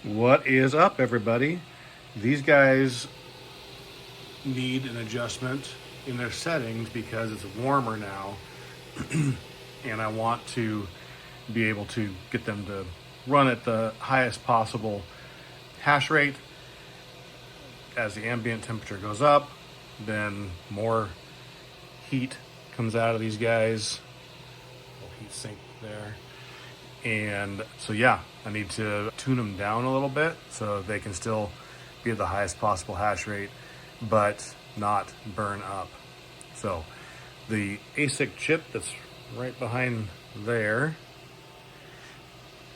What is up, everybody? These guys need an adjustment in their settings because it's warmer now, and I want to be able to get them to run at the highest possible hash rate. As the ambient temperature goes up, then more heat comes out of these guys. Little heat sink there. And so, yeah, I need to tune them down a little bit so they can still be at the highest possible hash rate, but not burn up. So the ASIC chip that's right behind there,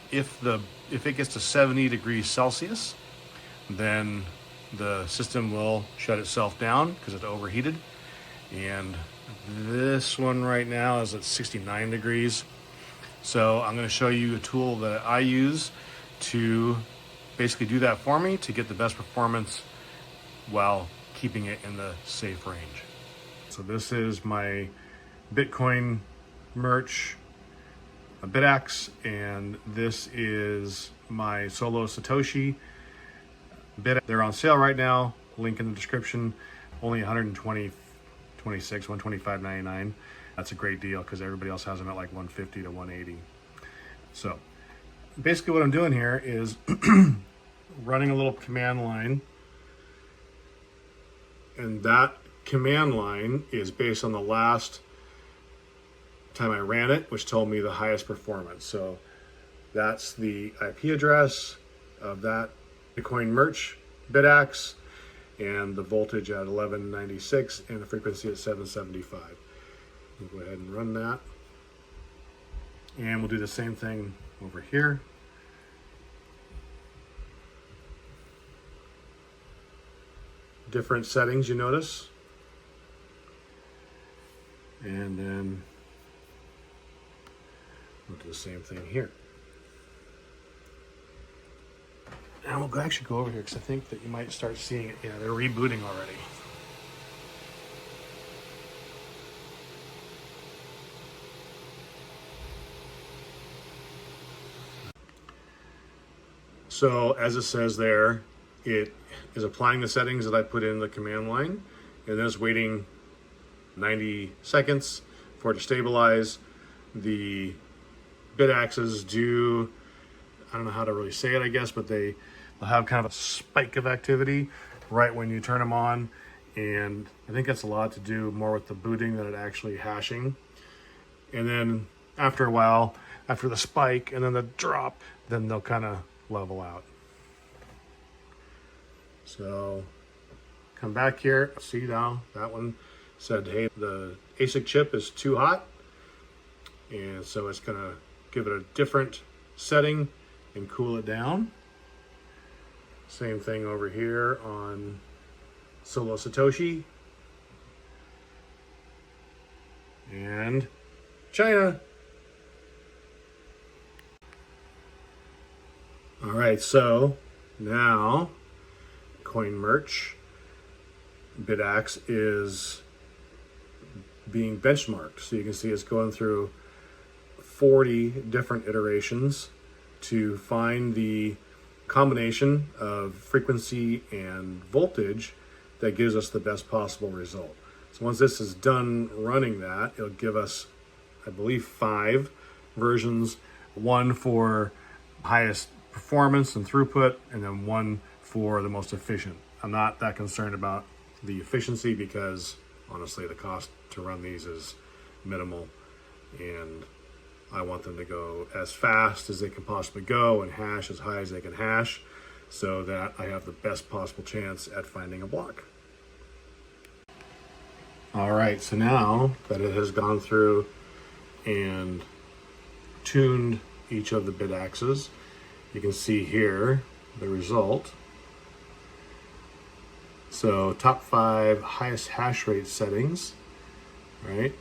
if it gets to 70 degrees Celsius, then the system will shut itself down because it's overheated. And this one right now is at 69 degrees. So I'm going to show you a tool that I use to basically do that for me to get the best performance while keeping it in the safe range. So this is my Bitcoin merch, a Bitaxe, and this is my SoloSatoshi Bitaxe. They're on sale right now. Link in the description. Only 126, 125.99. That's a great deal because everybody else has them at like 150 to 180. So basically what I'm doing here is running a little command line, and that command line is based on the last time I ran it, which told me the highest performance. So that's the IP address of that Bitcoin merch Bitaxe, and the voltage at 1196 and the frequency at 775. We'll go ahead and run that. And we'll do the same thing over here. Different settings, you notice. And then we'll do the same thing here. And we'll actually go over here because I think that you might start seeing it. Yeah, they're rebooting already. So as it says there, it is applying the settings that I put in the command line, and then it's waiting 90 seconds for it to stabilize. The Bitaxes do, I don't know how to really say it, I guess, but they'll have kind of a spike of activity right when you turn them on. And I think that's a lot to do more with the booting than it actually hashing. And then after a while, after the spike and then the drop, then they'll kind of level out. So come back here, see now that one said, hey, the ASIC chip is too hot. And so it's gonna give it a different setting and cool it down. Same thing over here on SoloSatoshi and China. All right, so now coin merch Bitaxe is being benchmarked. So you can see it's going through 40 different iterations to find the combination of frequency and voltage that gives us the best possible result. So once this is done running that, it'll give us, I believe, 5 versions, one for highest performance and throughput, and then one for the most efficient. I'm not that concerned about the efficiency because honestly the cost to run these is minimal, and I want them to go as fast as they can possibly go and hash as high as they can hash so that I have the best possible chance at finding a block. All right, so now that it has gone through and tuned each of the Bitaxes, you can see here the result. So top 5 highest hash rate settings, right?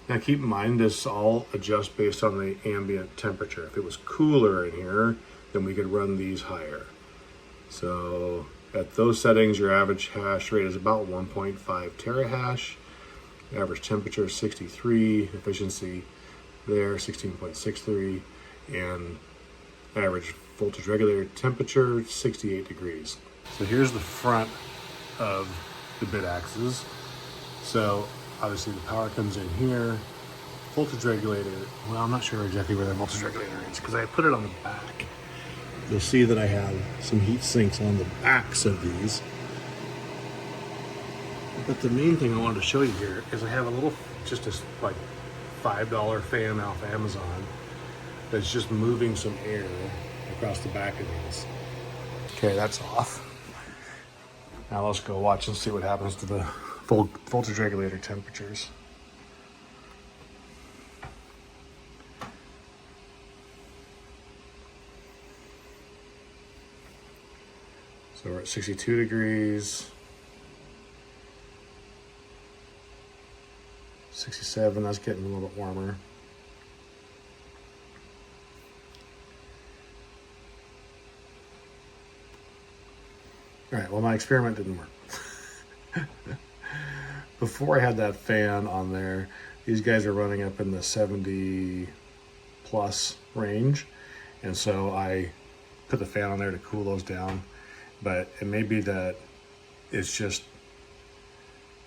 Now keep in mind this all adjusts based on the ambient temperature. If it was cooler in here, then we could run these higher. So at those settings, your average hash rate is about 1.5 terahash. Average temperature is 63, efficiency there 16.63, and Average voltage regulator temperature, 68 degrees. So here's the front of the Bitaxes. So obviously the power comes in here. Voltage regulator, well, I'm not sure exactly where the voltage regulator is because I put it on the back. You'll see that I have some heat sinks on the backs of these. But the main thing I wanted to show you here is I have a little, just a like $5 fan off Amazon that's just moving some air across the back of these. Okay, that's off. Now let's go watch and see what happens to the voltage regulator temperatures. So we're at 62 degrees. 67, that's getting a little bit warmer. All right, well, my experiment didn't work. Before I had that fan on there, these guys are running up in the 70 plus range. And so I put the fan on there to cool those down. But it may be that it's just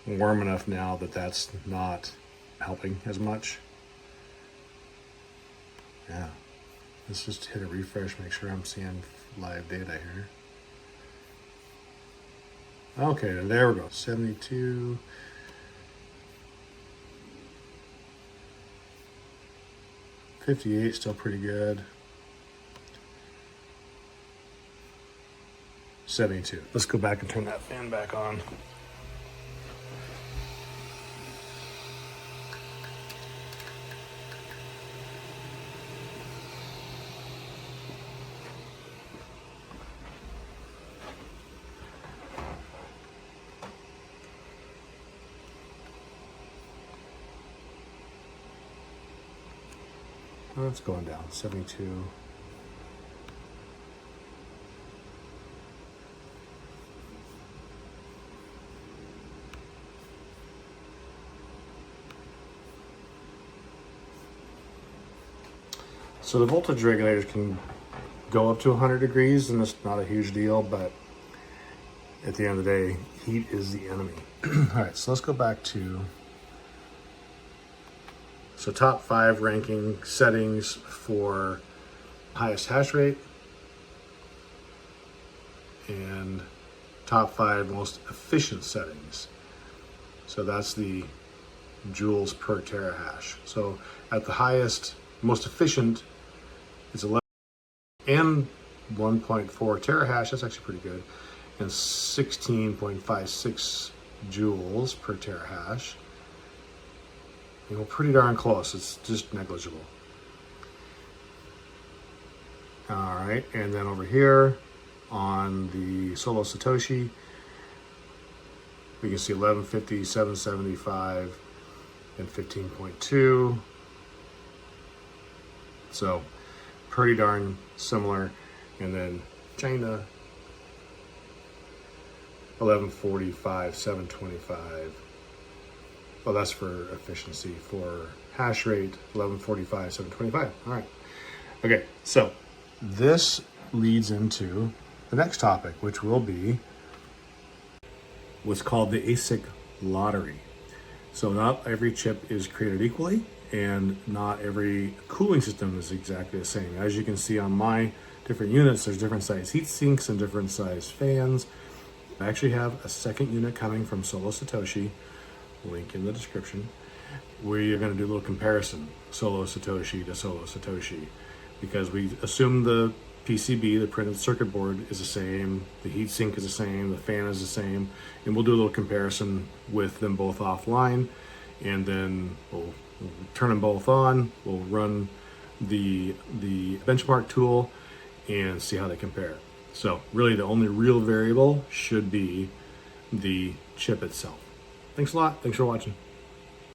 warm enough now that that's not helping as much. Yeah, let's just hit a refresh, make sure I'm seeing live data here. Okay, there we go, 72. $58, still pretty good. 72. Let's go back and turn that fan back on. Oh, it's going down, 72. So the voltage regulators can go up to 100 degrees, and it's not a huge deal, but at the end of the day, heat is the enemy. All right, so let's go back to, so top 5 ranking settings for highest hash rate and top 5 most efficient settings. So that's the joules per terahash. So at the highest, most efficient, it's 11 and 1.4 terahash. That's actually pretty good. And 16.56 joules per terahash. You know, pretty darn close. It's just negligible. All right, and then over here on the SoloSatoshi, we can see 1150, 775, and 15.2. So pretty darn similar. And then China, 1145, 725. Well, that's for efficiency. For hash rate, 1145, 725. All right. Okay, so this leads into the next topic, which will be what's called the ASIC lottery. So not every chip is created equally, and not every cooling system is exactly the same. As you can see on my different units, there's different size heat sinks and different size fans. I actually have a second unit coming from SoloSatoshi, link in the description, where you're going to do a little comparison, SoloSatoshi to SoloSatoshi, because we assume the PCB, the printed circuit board, is the same, the heat sink is the same, the fan is the same, and we'll do a little comparison with them both offline, and then we'll turn them both on, we'll run the benchmark tool and see how they compare. So really the only real variable should be the chip itself. Thanks a lot. Thanks for watching.